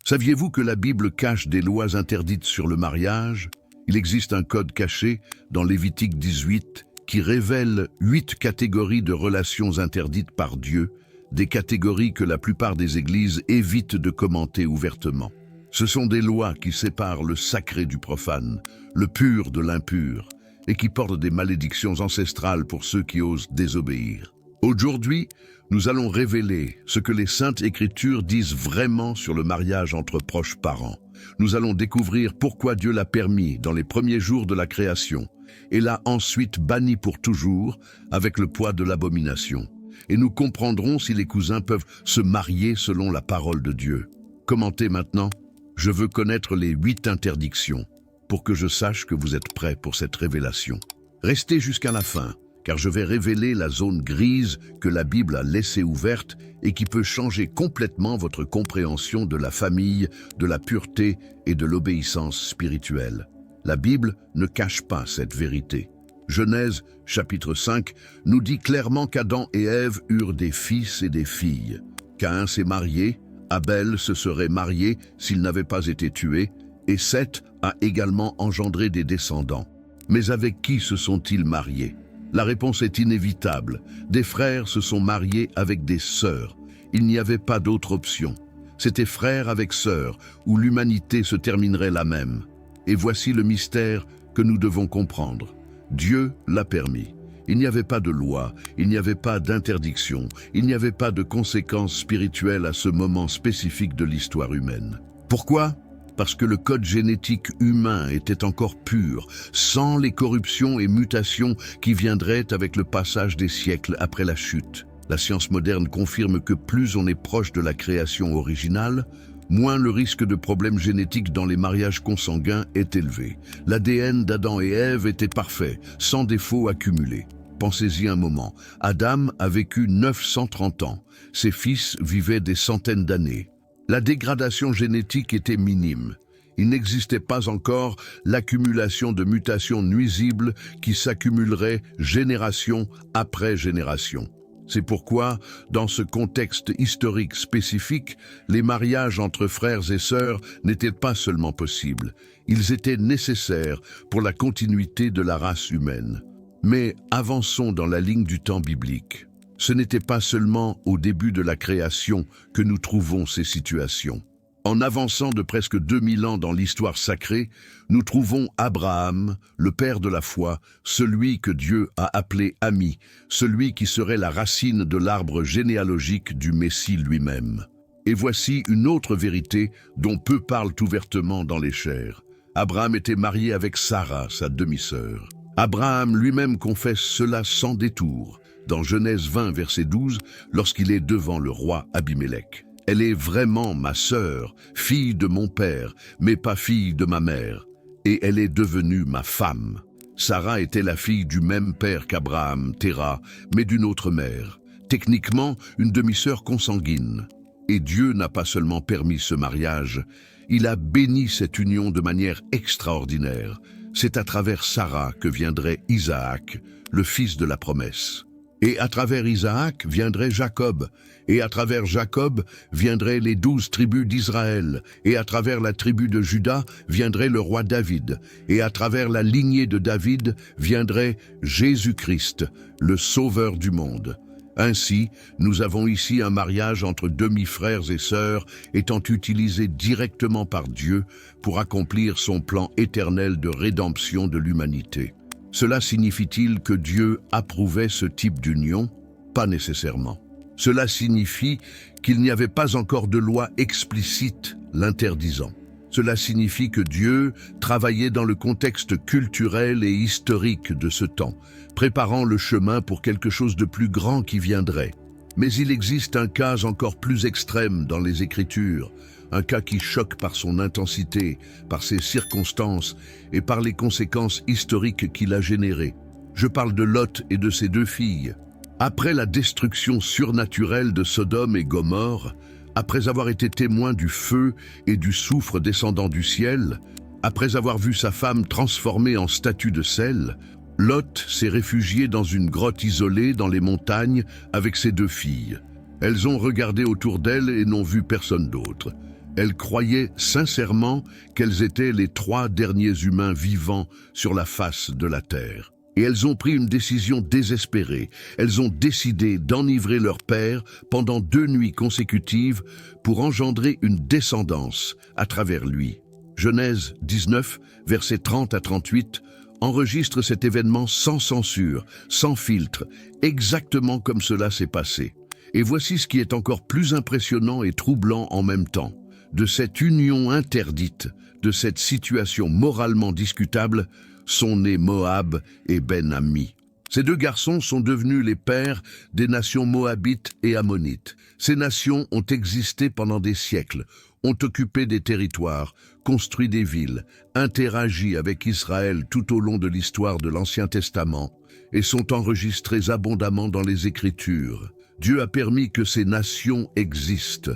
Saviez-vous que la Bible cache des lois interdites sur le mariage? Il existe un code caché dans Lévitique 18 qui révèle 8 catégories de relations interdites par Dieu, des catégories que la plupart des églises évitent de commenter ouvertement. Ce sont des lois qui séparent le sacré du profane, le pur de l'impur, et qui portent des malédictions ancestrales pour ceux qui osent désobéir. Aujourd'hui, nous allons révéler ce que les Saintes Écritures disent vraiment sur le mariage entre proches parents. Nous allons découvrir pourquoi Dieu l'a permis dans les premiers jours de la création et l'a ensuite banni pour toujours avec le poids de l'abomination. Et nous comprendrons si les cousins peuvent se marier selon la parole de Dieu. Commentez maintenant. Je veux connaître les 8 interdictions pour que je sache que vous êtes prêts pour cette révélation. Restez jusqu'à la fin, car je vais révéler la zone grise que la Bible a laissée ouverte et qui peut changer complètement votre compréhension de la famille, de la pureté et de l'obéissance spirituelle. La Bible ne cache pas cette vérité. Genèse, chapitre 5, nous dit clairement qu'Adam et Ève eurent des fils et des filles. Caïn s'est marié, Abel se serait marié s'il n'avait pas été tué, et Seth a également engendré des descendants. Mais avec qui se sont-ils mariés? La réponse est inévitable. Des frères se sont mariés avec des sœurs. Il n'y avait pas d'autre option. C'était frère avec sœur, où l'humanité se terminerait la même. Et voici le mystère que nous devons comprendre. Dieu l'a permis. Il n'y avait pas de loi, il n'y avait pas d'interdiction, il n'y avait pas de conséquences spirituelles à ce moment spécifique de l'histoire humaine. Pourquoi? Parce que le code génétique humain était encore pur, sans les corruptions et mutations qui viendraient avec le passage des siècles après la chute. La science moderne confirme que plus on est proche de la création originale, moins le risque de problèmes génétiques dans les mariages consanguins est élevé. L'ADN d'Adam et Ève était parfait, sans défaut accumulé. Pensez-y un moment. Adam a vécu 930 ans. Ses fils vivaient des centaines d'années. La dégradation génétique était minime. Il n'existait pas encore l'accumulation de mutations nuisibles qui s'accumuleraient génération après génération. C'est pourquoi, dans ce contexte historique spécifique, les mariages entre frères et sœurs n'étaient pas seulement possibles. Ils étaient nécessaires pour la continuité de la race humaine. Mais avançons dans la ligne du temps biblique. Ce n'était pas seulement au début de la création que nous trouvons ces situations. En avançant de presque 2000 ans dans l'histoire sacrée, nous trouvons Abraham, le père de la foi, celui que Dieu a appelé ami, celui qui serait la racine de l'arbre généalogique du Messie lui-même. Et voici une autre vérité dont peu parlent ouvertement dans les chairs. Abraham était marié avec Sarah, sa demi-sœur. Abraham lui-même confesse cela sans détour, dans Genèse 20, verset 12, lorsqu'il est devant le roi Abimélec. Elle est vraiment ma sœur, fille de mon père, mais pas fille de ma mère, et elle est devenue ma femme. Sarah était la fille du même père qu'Abraham, Téra, mais d'une autre mère, techniquement une demi-sœur consanguine. Et Dieu n'a pas seulement permis ce mariage, il a béni cette union de manière extraordinaire. C'est à travers Sarah que viendrait Isaac, le fils de la promesse. Et à travers Isaac viendrait Jacob, et à travers Jacob viendraient les 12 tribus d'Israël, et à travers la tribu de Juda viendrait le roi David, et à travers la lignée de David viendrait Jésus-Christ, le Sauveur du monde. Ainsi, nous avons ici un mariage entre demi-frères et sœurs étant utilisé directement par Dieu pour accomplir son plan éternel de rédemption de l'humanité. Cela signifie-t-il que Dieu approuvait ce type d'union? Pas nécessairement. Cela signifie qu'il n'y avait pas encore de loi explicite l'interdisant. Cela signifie que Dieu travaillait dans le contexte culturel et historique de ce temps, préparant le chemin pour quelque chose de plus grand qui viendrait. Mais il existe un cas encore plus extrême dans les Écritures, un cas qui choque par son intensité, par ses circonstances et par les conséquences historiques qu'il a générées. Je parle de Lot et de ses 2 filles. Après la destruction surnaturelle de Sodome et Gomorrhe, après avoir été témoin du feu et du soufre descendant du ciel, après avoir vu sa femme transformée en statue de sel, Lot s'est réfugié dans une grotte isolée dans les montagnes avec ses 2 filles. Elles ont regardé autour d'elles et n'ont vu personne d'autre. Elles croyaient sincèrement qu'elles étaient les 3 derniers humains vivants sur la face de la terre. Et elles ont pris une décision désespérée. Elles ont décidé d'enivrer leur père pendant 2 nuits consécutives pour engendrer une descendance à travers lui. Genèse 19, versets 30 à 38, enregistre cet événement sans censure, sans filtre, exactement comme cela s'est passé. Et voici ce qui est encore plus impressionnant et troublant en même temps. De cette union interdite, de cette situation moralement discutable, sont nés Moab et Ben-Ammi. Ces 2 garçons sont devenus les pères des nations moabites et ammonites. Ces nations ont existé pendant des siècles, ont occupé des territoires, construit des villes, interagi avec Israël tout au long de l'histoire de l'Ancien Testament et sont enregistrées abondamment dans les Écritures. Dieu a permis que ces nations existent.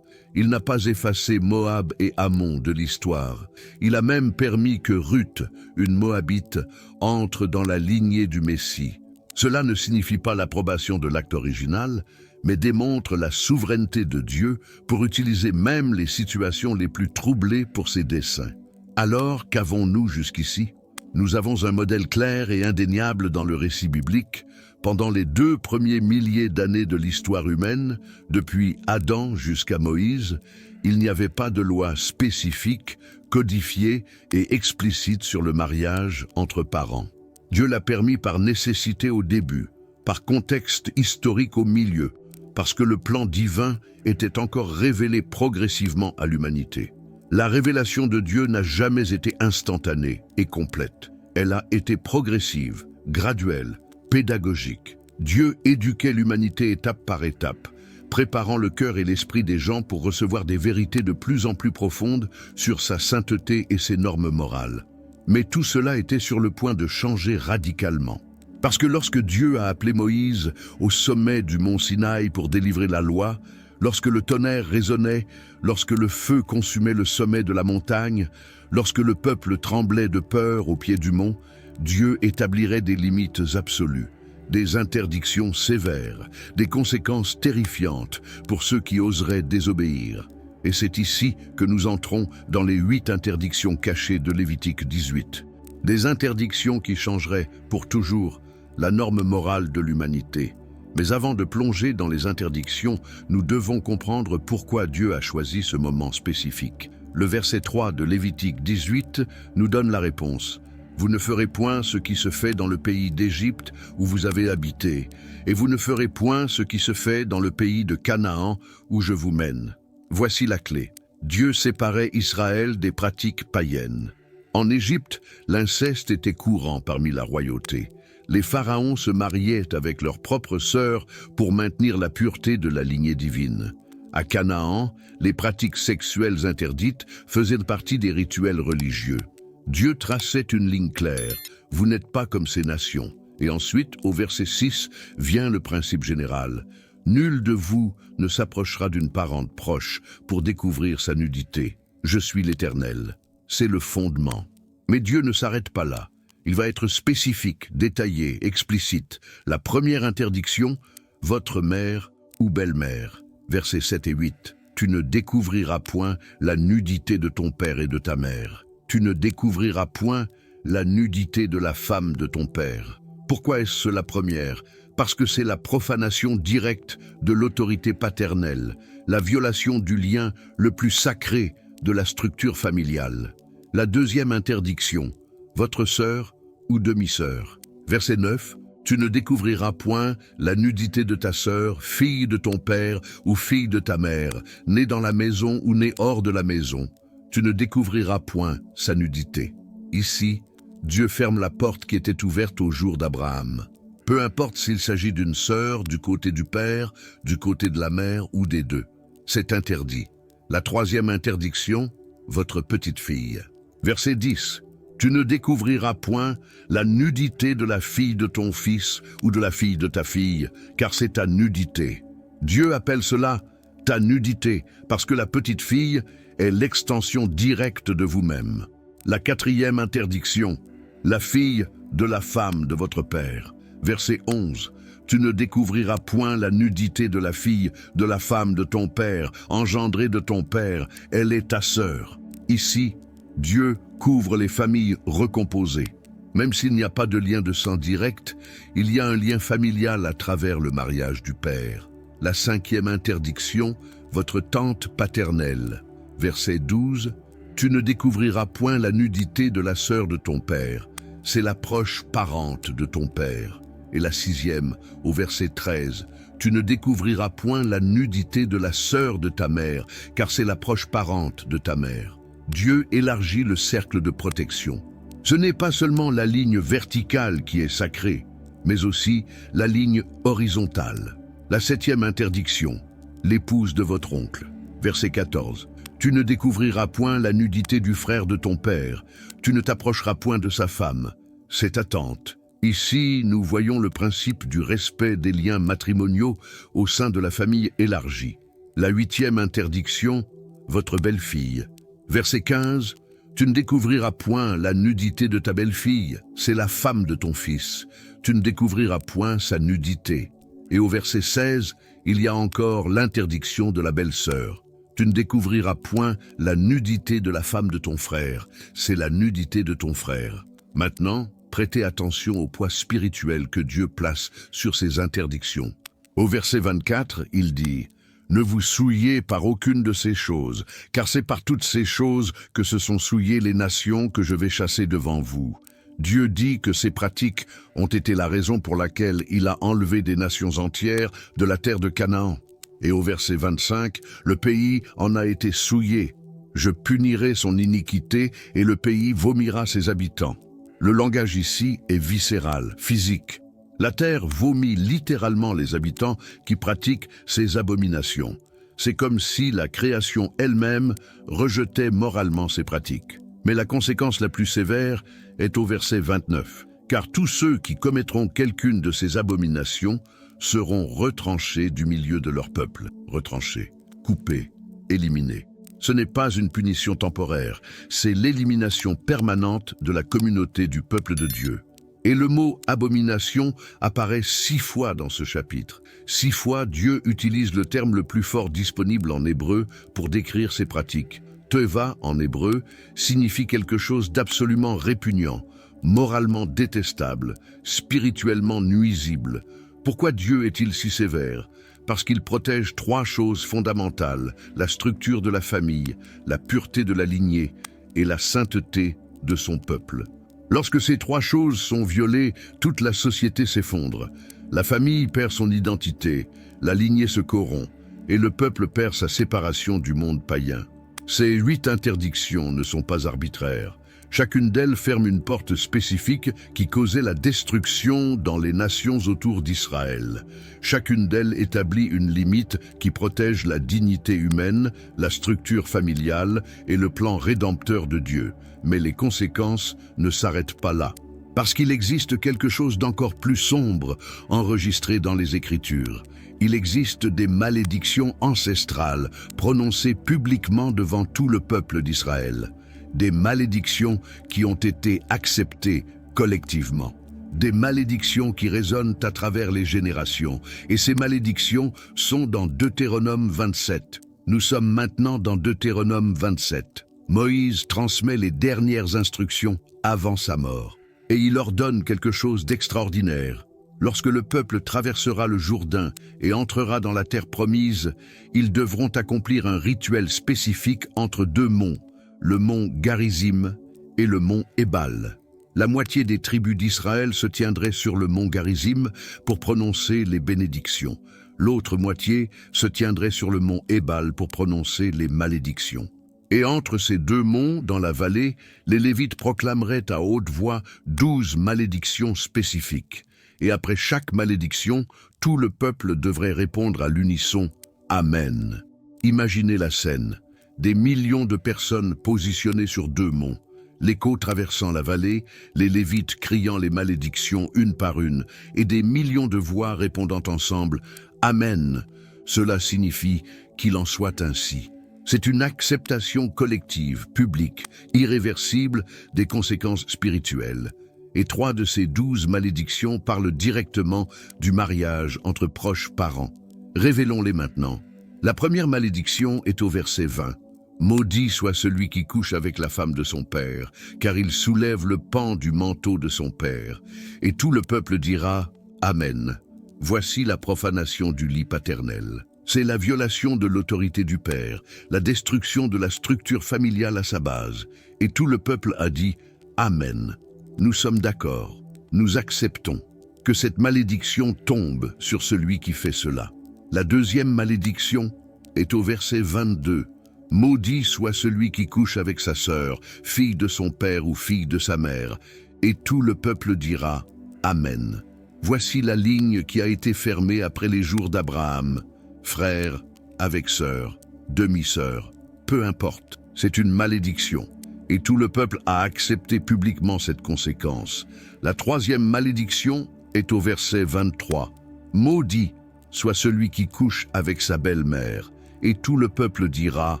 Il n'a pas effacé Moab et Ammon de l'histoire. Il a même permis que Ruth, une Moabite, entre dans la lignée du Messie. Cela ne signifie pas l'approbation de l'acte original, mais démontre la souveraineté de Dieu pour utiliser même les situations les plus troublées pour ses desseins. Alors, qu'avons-nous jusqu'ici? Nous avons un modèle clair et indéniable dans le récit biblique. Pendant les 2 premiers milliers d'années de l'histoire humaine, depuis Adam jusqu'à Moïse, il n'y avait pas de loi spécifique, codifiée et explicite sur le mariage entre parents. Dieu l'a permis par nécessité au début, par contexte historique au milieu, parce que le plan divin était encore révélé progressivement à l'humanité. La révélation de Dieu n'a jamais été instantanée et complète. Elle a été progressive, graduelle, pédagogique. Dieu éduquait l'humanité étape par étape, préparant le cœur et l'esprit des gens pour recevoir des vérités de plus en plus profondes sur sa sainteté et ses normes morales. Mais tout cela était sur le point de changer radicalement. Parce que lorsque Dieu a appelé Moïse au sommet du mont Sinaï pour délivrer la loi, lorsque le tonnerre résonnait, lorsque le feu consumait le sommet de la montagne, lorsque le peuple tremblait de peur au pied du mont, Dieu établirait des limites absolues, des interdictions sévères, des conséquences terrifiantes pour ceux qui oseraient désobéir. Et c'est ici que nous entrons dans les 8 interdictions cachées de Lévitique 18. Des interdictions qui changeraient pour toujours la norme morale de l'humanité. Mais avant de plonger dans les interdictions, nous devons comprendre pourquoi Dieu a choisi ce moment spécifique. Le verset 3 de Lévitique 18 nous donne la réponse. Vous ne ferez point ce qui se fait dans le pays d'Égypte où vous avez habité, et vous ne ferez point ce qui se fait dans le pays de Canaan où je vous mène. Voici la clé. Dieu séparait Israël des pratiques païennes. En Égypte, l'inceste était courant parmi la royauté. Les pharaons se mariaient avec leurs propres sœurs pour maintenir la pureté de la lignée divine. À Canaan, les pratiques sexuelles interdites faisaient partie des rituels religieux. Dieu traçait une ligne claire. Vous n'êtes pas comme ces nations. Et ensuite, au verset 6, vient le principe général. Nul de vous ne s'approchera d'une parente proche pour découvrir sa nudité. Je suis l'Éternel. C'est le fondement. Mais Dieu ne s'arrête pas là. Il va être spécifique, détaillé, explicite. La première interdiction, votre mère ou belle-mère. Versets 7 et 8. Tu ne découvriras point la nudité de ton père et de ta mère. Tu ne découvriras point la nudité de la femme de ton père. Pourquoi est-ce la première? Parce que c'est la profanation directe de l'autorité paternelle, la violation du lien le plus sacré de la structure familiale. La deuxième interdiction, votre sœur ou demi-sœur. Verset 9, tu ne découvriras point la nudité de ta sœur, fille de ton père ou fille de ta mère, née dans la maison ou née hors de la maison. Tu ne découvriras point sa nudité. Ici, Dieu ferme la porte qui était ouverte au jour d'Abraham. Peu importe s'il s'agit d'une sœur, du côté du père, du côté de la mère ou des deux. C'est interdit. La troisième interdiction, votre petite fille. Verset 10. Tu ne découvriras point la nudité de la fille de ton fils ou de la fille de ta fille, car c'est ta nudité. Dieu appelle cela ta nudité, parce que la petite fille est l'extension directe de vous-même. La quatrième interdiction, la fille de la femme de votre père. Verset 11. Tu ne découvriras point la nudité de la fille, de la femme de ton père, engendrée de ton père, elle est ta sœur. Ici, Dieu couvre les familles recomposées. Même s'il n'y a pas de lien de sang direct, il y a un lien familial à travers le mariage du père. La 5e interdiction, votre tante paternelle. Verset 12, tu ne découvriras point la nudité de la sœur de ton père, c'est la proche parente de ton père. Et la 6e, au verset 13, tu ne découvriras point la nudité de la sœur de ta mère, car c'est la proche parente de ta mère. Dieu élargit le cercle de protection. Ce n'est pas seulement la ligne verticale qui est sacrée, mais aussi la ligne horizontale. La 7e interdiction, l'épouse de votre oncle. Verset 14. Tu ne découvriras point la nudité du frère de ton père, tu ne t'approcheras point de sa femme, c'est ta tante. Ici, nous voyons le principe du respect des liens matrimoniaux au sein de la famille élargie. La 8e interdiction, votre belle-fille. Verset 15. Tu ne découvriras point la nudité de ta belle-fille, c'est la femme de ton fils. Tu ne découvriras point sa nudité. Et au verset 16, il y a encore l'interdiction de la belle-sœur. Tu ne découvriras point la nudité de la femme de ton frère, c'est la nudité de ton frère. Maintenant, prêtez attention au poids spirituel que Dieu place sur ces interdictions. Au verset 24, il dit « Ne vous souillez par aucune de ces choses, car c'est par toutes ces choses que se sont souillées les nations que je vais chasser devant vous. » Dieu dit que ces pratiques ont été la raison pour laquelle il a enlevé des nations entières de la terre de Canaan. Et au verset 25, le pays en a été souillé. Je punirai son iniquité et le pays vomira ses habitants. Le langage ici est viscéral, physique. La terre vomit littéralement les habitants qui pratiquent ces abominations. C'est comme si la création elle-même rejetait moralement ces pratiques. Mais la conséquence la plus sévère est au verset 29. Car tous ceux qui commettront quelqu'une de ces abominations seront retranchés du milieu de leur peuple. Retranchés, coupés, éliminés. Ce n'est pas une punition temporaire, c'est l'élimination permanente de la communauté du peuple de Dieu. Et le mot « abomination » apparaît 6 fois dans ce chapitre. 6 fois, Dieu utilise le terme le plus fort disponible en hébreu pour décrire ces pratiques. Teva, en hébreu, signifie quelque chose d'absolument répugnant, moralement détestable, spirituellement nuisible. Pourquoi Dieu est-il si sévère ? Parce qu'il protège 3 choses fondamentales, la structure de la famille, la pureté de la lignée et la sainteté de son peuple. Lorsque ces 3 choses sont violées, toute la société s'effondre. La famille perd son identité, la lignée se corrompt et le peuple perd sa séparation du monde païen. Ces 8 interdictions ne sont pas arbitraires. Chacune d'elles ferme une porte spécifique qui causait la destruction dans les nations autour d'Israël. Chacune d'elles établit une limite qui protège la dignité humaine, la structure familiale et le plan rédempteur de Dieu. Mais les conséquences ne s'arrêtent pas là. Parce qu'il existe quelque chose d'encore plus sombre enregistré dans les Écritures. Il existe des malédictions ancestrales prononcées publiquement devant tout le peuple d'Israël. Des malédictions qui ont été acceptées collectivement. Des malédictions qui résonnent à travers les générations. Et ces malédictions sont dans Deutéronome 27. Nous sommes maintenant dans Deutéronome 27. Moïse transmet les dernières instructions avant sa mort. Et il ordonne quelque chose d'extraordinaire. Lorsque le peuple traversera le Jourdain et entrera dans la terre promise, ils devront accomplir un rituel spécifique entre 2 monts, le mont Garizim et le mont Ébal. La moitié des tribus d'Israël se tiendrait sur le mont Garizim pour prononcer les bénédictions. L'autre moitié se tiendrait sur le mont Ébal pour prononcer les malédictions. Et entre ces 2 monts, dans la vallée, les Lévites proclameraient à haute voix 12 malédictions spécifiques. Et après chaque malédiction, tout le peuple devrait répondre à l'unisson « Amen ». Imaginez la scène. Des millions de personnes positionnées sur 2 monts, l'écho traversant la vallée, les Lévites criant les malédictions une par une, et des millions de voix répondant ensemble « Amen ». Cela signifie qu'il en soit ainsi. C'est une acceptation collective, publique, irréversible des conséquences spirituelles. et 3 de ces 12 malédictions parlent directement du mariage entre proches parents. Révélons-les maintenant. La première malédiction est au verset 20. Maudit soit celui qui couche avec la femme de son père, car il soulève le pan du manteau de son père. Et tout le peuple dira Amen. Voici la profanation du lit paternel. C'est la violation de l'autorité du père, la destruction de la structure familiale à sa base. Et tout le peuple a dit Amen. Nous sommes d'accord, nous acceptons que cette malédiction tombe sur celui qui fait cela. La deuxième malédiction est au verset 22. Maudit soit celui qui couche avec sa sœur, fille de son père ou fille de sa mère. Et tout le peuple dira Amen. Voici la ligne qui a été fermée après les jours d'Abraham. Frère avec sœur, demi-sœur, peu importe, c'est une malédiction. Et tout le peuple a accepté publiquement cette conséquence. La troisième malédiction est au verset 23. Maudit soit celui qui couche avec sa belle-mère. Et tout le peuple dira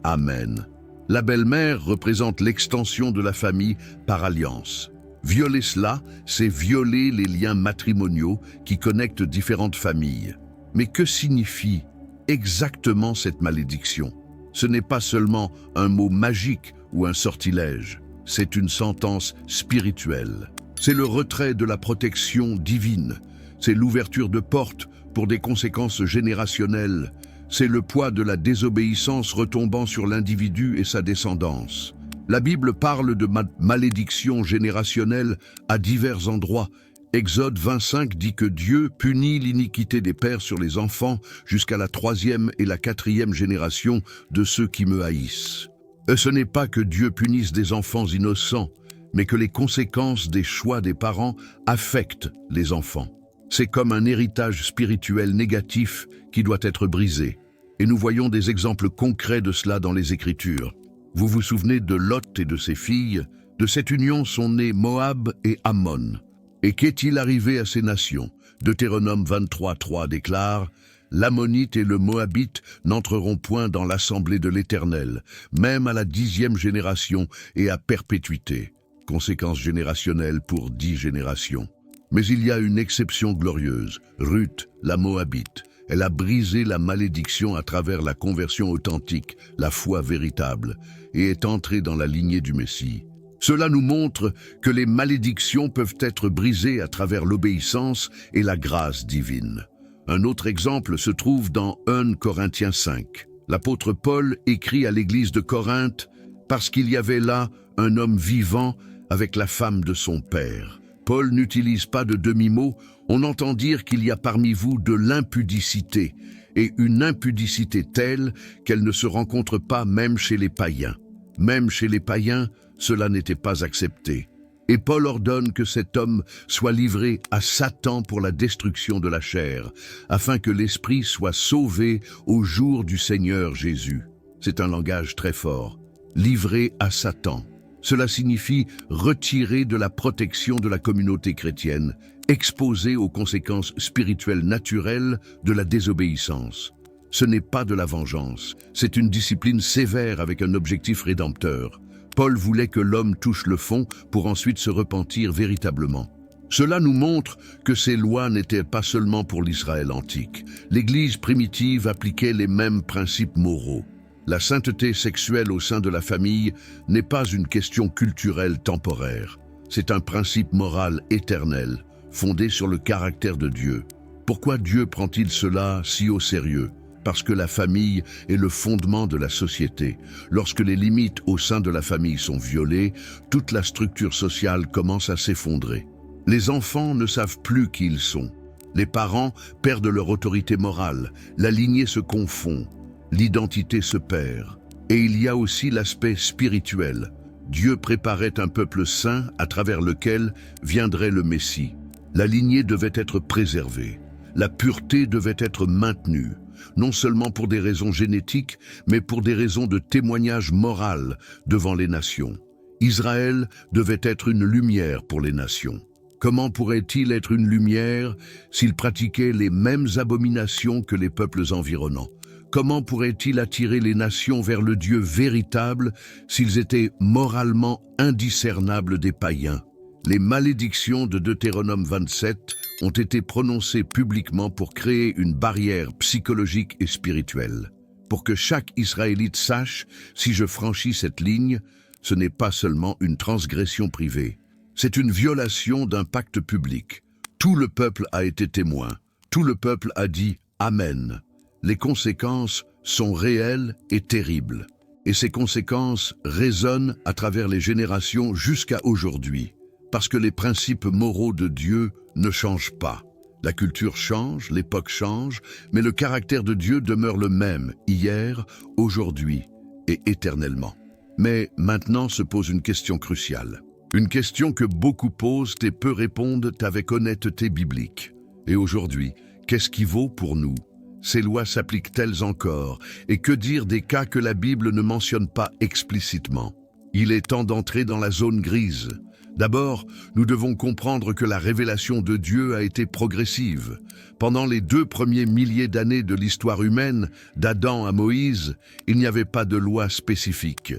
Amen. La belle-mère représente l'extension de la famille par alliance. Violer cela, c'est violer les liens matrimoniaux qui connectent différentes familles. Mais que signifie exactement cette malédiction? Ce n'est pas seulement un mot magique ou un sortilège, c'est une sentence spirituelle. C'est le retrait de la protection divine, c'est l'ouverture de portes pour des conséquences générationnelles, c'est le poids de la désobéissance retombant sur l'individu et sa descendance. La Bible parle de malédiction générationnelle à divers endroits. Exode 25 dit que Dieu punit l'iniquité des pères sur les enfants jusqu'à la 3e et la 4e génération de ceux qui me haïssent. Ce n'est pas que Dieu punisse des enfants innocents, mais que les conséquences des choix des parents affectent les enfants. C'est comme un héritage spirituel négatif qui doit être brisé. Et nous voyons des exemples concrets de cela dans les Écritures. Vous vous souvenez de Lot et de ses filles? De cette union sont nés Moab et Ammon. Et qu'est-il arrivé à ces nations? Deutéronome 23:3 déclare « L'Ammonite et le Moabite n'entreront point dans l'assemblée de l'Éternel, même à la 10e génération et à perpétuité. » Conséquence générationnelle pour 10 générations. Mais il y a une exception glorieuse, Ruth, la Moabite. Elle a brisé la malédiction à travers la conversion authentique, la foi véritable, et est entrée dans la lignée du Messie. Cela nous montre que les malédictions peuvent être brisées à travers l'obéissance et la grâce divine. Un autre exemple se trouve dans 1 Corinthiens 5. L'apôtre Paul écrit à l'église de Corinthe parce qu'il y avait là un homme vivant avec la femme de son père. Paul n'utilise pas de demi-mot, on entend dire qu'il y a parmi vous de l'impudicité, et une impudicité telle qu'elle ne se rencontre pas même chez les païens. Même chez les païens, cela n'était pas accepté. Et Paul ordonne que cet homme soit livré à Satan pour la destruction de la chair, afin que l'esprit soit sauvé au jour du Seigneur Jésus. C'est un langage très fort. Livré à Satan. Cela signifie retirer de la protection de la communauté chrétienne, exposé aux conséquences spirituelles naturelles de la désobéissance. Ce n'est pas de la vengeance, c'est une discipline sévère avec un objectif rédempteur. Paul voulait que l'homme touche le fond pour ensuite se repentir véritablement. Cela nous montre que ces lois n'étaient pas seulement pour l'Israël antique. L'Église primitive appliquait les mêmes principes moraux. La sainteté sexuelle au sein de la famille n'est pas une question culturelle temporaire. C'est un principe moral éternel, fondé sur le caractère de Dieu. Pourquoi Dieu prend-il cela si au sérieux? Parce que la famille est le fondement de la société. Lorsque les limites au sein de la famille sont violées, toute la structure sociale commence à s'effondrer. Les enfants ne savent plus qui ils sont. Les parents perdent leur autorité morale. La lignée se confond. L'identité se perd. Et il y a aussi l'aspect spirituel. Dieu préparait un peuple saint à travers lequel viendrait le Messie. La lignée devait être préservée. La pureté devait être maintenue, non seulement pour des raisons génétiques, mais pour des raisons de témoignage moral devant les nations. Israël devait être une lumière pour les nations. Comment pourrait-il être une lumière s'il pratiquait les mêmes abominations que les peuples environnants? Comment pourrait-il attirer les nations vers le Dieu véritable s'ils étaient moralement indiscernables des païens? Les malédictions de Deutéronome 27 ont été prononcées publiquement pour créer une barrière psychologique et spirituelle. Pour que chaque Israélite sache, si je franchis cette ligne, ce n'est pas seulement une transgression privée, c'est une violation d'un pacte public. Tout le peuple a été témoin, tout le peuple a dit « Amen ». Les conséquences sont réelles et terribles. Et ces conséquences résonnent à travers les générations jusqu'à aujourd'hui, parce que les principes moraux de Dieu ne changent pas. La culture change, l'époque change, mais le caractère de Dieu demeure le même, hier, aujourd'hui et éternellement. Mais maintenant se pose une question cruciale. Une question que beaucoup posent et peu répondent avec honnêteté biblique. Et aujourd'hui, qu'est-ce qui vaut pour nous? Ces lois s'appliquent-elles encore? Et que dire des cas que la Bible ne mentionne pas explicitement? Il est temps d'entrer dans la zone grise. D'abord, nous devons comprendre que la révélation de Dieu a été progressive. Pendant les 2 premiers milliers d'années de l'histoire humaine, d'Adam à Moïse, il n'y avait pas de loi spécifique.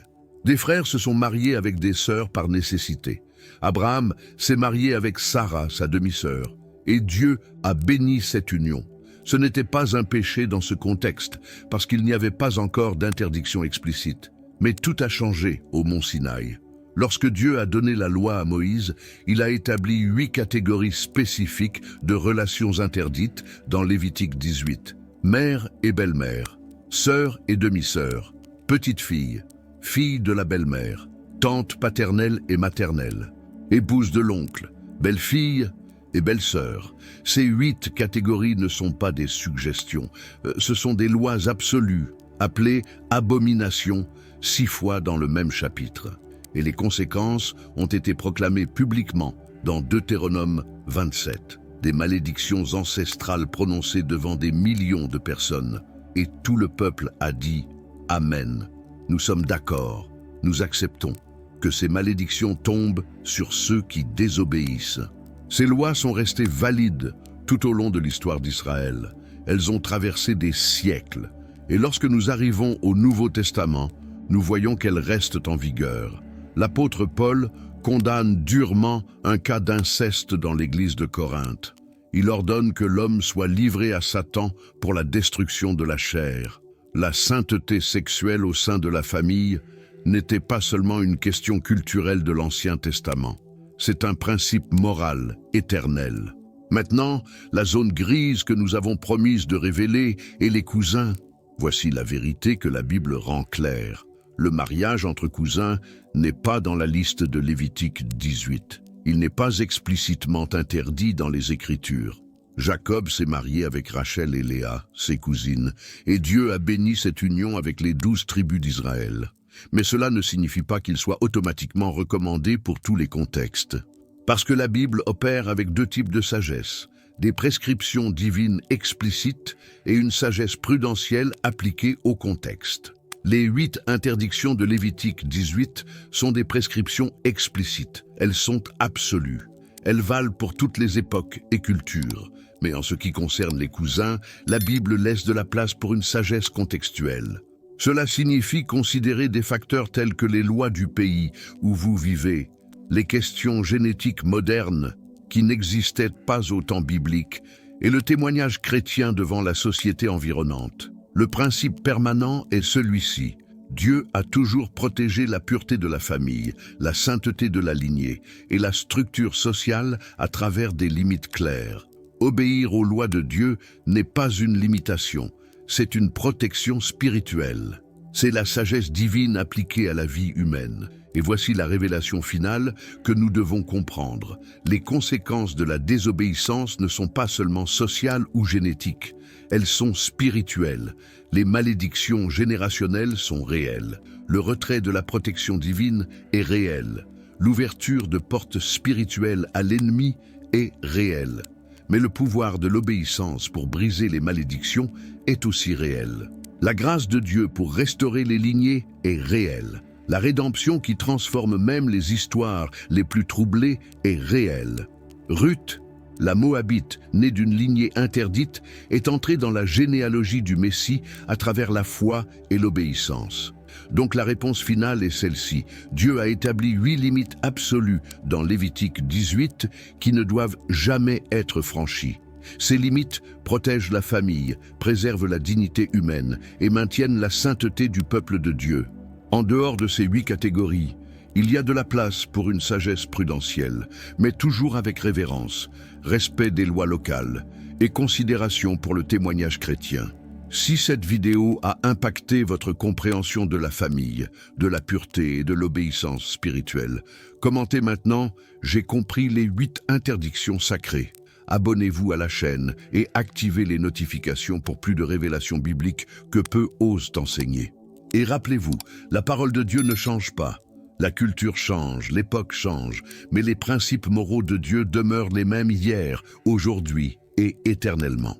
Des frères se sont mariés avec des sœurs par nécessité. Abraham s'est marié avec Sarah, sa demi-sœur, et Dieu a béni cette union. Ce n'était pas un péché dans ce contexte, parce qu'il n'y avait pas encore d'interdiction explicite. Mais tout a changé au mont Sinaï. Lorsque Dieu a donné la loi à Moïse, il a établi 8 catégories spécifiques de relations interdites dans Lévitique 18. Mère et belle-mère, sœur et demi-sœur, petite fille, fille de la belle-mère, tante paternelle et maternelle, épouse de l'oncle, belle-fille et belle-sœur. Ces 8 catégories ne sont pas des suggestions, ce sont des lois absolues, appelées abominations, 6 fois dans le même chapitre. Et les conséquences ont été proclamées publiquement dans Deutéronome 27. Des malédictions ancestrales prononcées devant des millions de personnes. Et tout le peuple a dit « Amen ». Nous sommes d'accord, nous acceptons que ces malédictions tombent sur ceux qui désobéissent. Ces lois sont restées valides tout au long de l'histoire d'Israël. Elles ont traversé des siècles. Et lorsque nous arrivons au Nouveau Testament, nous voyons qu'elles restent en vigueur. L'apôtre Paul condamne durement un cas d'inceste dans l'église de Corinthe. Il ordonne que l'homme soit livré à Satan pour la destruction de la chair. La sainteté sexuelle au sein de la famille n'était pas seulement une question culturelle de l'Ancien Testament. C'est un principe moral, éternel. Maintenant, la zone grise que nous avons promise de révéler est les cousins. Voici la vérité que la Bible rend claire. Le mariage entre cousins n'est pas dans la liste de Lévitique 18. Il n'est pas explicitement interdit dans les Écritures. Jacob s'est marié avec Rachel et Léa, ses cousines, et Dieu a béni cette union avec les 12 tribus d'Israël. Mais cela ne signifie pas qu'il soit automatiquement recommandé pour tous les contextes. Parce que la Bible opère avec 2 types de sagesse, des prescriptions divines explicites et une sagesse prudentielle appliquée au contexte. Les 8 interdictions de Lévitique 18 sont des prescriptions explicites. Elles sont absolues. Elles valent pour toutes les époques et cultures. Mais en ce qui concerne les cousins, la Bible laisse de la place pour une sagesse contextuelle. Cela signifie considérer des facteurs tels que les lois du pays où vous vivez, les questions génétiques modernes qui n'existaient pas au temps biblique et le témoignage chrétien devant la société environnante. Le principe permanent est celui-ci. Dieu a toujours protégé la pureté de la famille, la sainteté de la lignée et la structure sociale à travers des limites claires. Obéir aux lois de Dieu n'est pas une limitation, c'est une protection spirituelle. C'est la sagesse divine appliquée à la vie humaine. Et voici la révélation finale que nous devons comprendre. Les conséquences de la désobéissance ne sont pas seulement sociales ou génétiques, elles sont spirituelles. Les malédictions générationnelles sont réelles. Le retrait de la protection divine est réel. L'ouverture de portes spirituelles à l'ennemi est réelle. Mais le pouvoir de l'obéissance pour briser les malédictions est aussi réel. La grâce de Dieu pour restaurer les lignées est réelle. La rédemption qui transforme même les histoires les plus troublées est réelle. Ruth, la Moabite, née d'une lignée interdite, est entrée dans la généalogie du Messie à travers la foi et l'obéissance. Donc la réponse finale est celle-ci. Dieu a établi 8 limites absolues dans Lévitique 18 qui ne doivent jamais être franchies. Ces limites protègent la famille, préservent la dignité humaine et maintiennent la sainteté du peuple de Dieu. En dehors de ces 8 catégories, il y a de la place pour une sagesse prudentielle, mais toujours avec révérence, respect des lois locales et considération pour le témoignage chrétien. Si cette vidéo a impacté votre compréhension de la famille, de la pureté et de l'obéissance spirituelle, commentez maintenant « J'ai compris les 8 interdictions sacrées ». Abonnez-vous à la chaîne et activez les notifications pour plus de révélations bibliques que peu osent enseigner. Et rappelez-vous, la parole de Dieu ne change pas. La culture change, l'époque change, mais les principes moraux de Dieu demeurent les mêmes hier, aujourd'hui et éternellement.